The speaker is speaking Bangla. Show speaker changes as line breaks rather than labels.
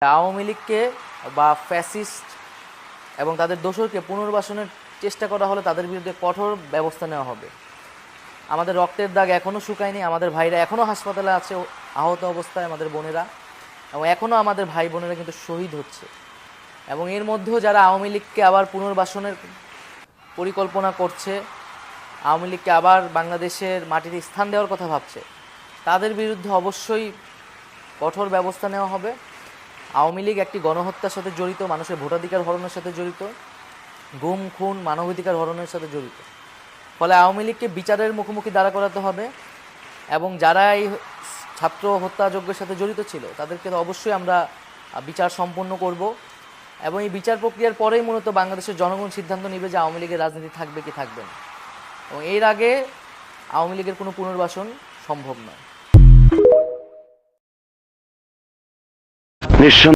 আওয়ামী লীগকে বা ফ্যাসিস্ট এবং তাদের দোসরকে পুনর্বাসনের চেষ্টা করা হলে তাদের বিরুদ্ধে কঠোর ব্যবস্থা নেওয়া হবে। আমাদের রক্তের দাগ এখনও শুকায়নি, আমাদের ভাইরা এখনও হাসপাতালে আছে আহত অবস্থায়, আমাদের বোনেরা, এবং এখনও আমাদের ভাই বোনেরা কিন্তু শহীদ হচ্ছে। এবং এর মধ্যেও যারা আওয়ামী লীগকে আবার পুনর্বাসনের পরিকল্পনা করছে, আওয়ামী লীগকে আবার বাংলাদেশের মাটিতে স্থান দেওয়ার কথা ভাবছে, তাদের বিরুদ্ধে অবশ্যই কঠোর ব্যবস্থা নেওয়া হবে। আওয়ামী লীগ একটি গণহত্যার সাথে জড়িত, মানুষের ভোটাধিকার হরণের সাথে জড়িত, গুম খুন মানবাধিকার হরণের সাথে জড়িত। ফলে আওয়ামী লীগকে বিচারের মুখোমুখি দাঁড়া করাতে হবে এবং যারা এই ছাত্র হত্যাযজ্ঞের সাথে জড়িত ছিল তাদেরকে তো অবশ্যই আমরা বিচার সম্পন্ন করব এবং এই বিচার প্রক্রিয়ার পরেই মূলত বাংলাদেশের জনগণ সিদ্ধান্ত নেবে যে আওয়ামী লীগের রাজনীতি থাকবে কি থাকবে না, এবং এর আগে আওয়ামী লীগের কোনো পুনর্বাসন সম্ভব নয়।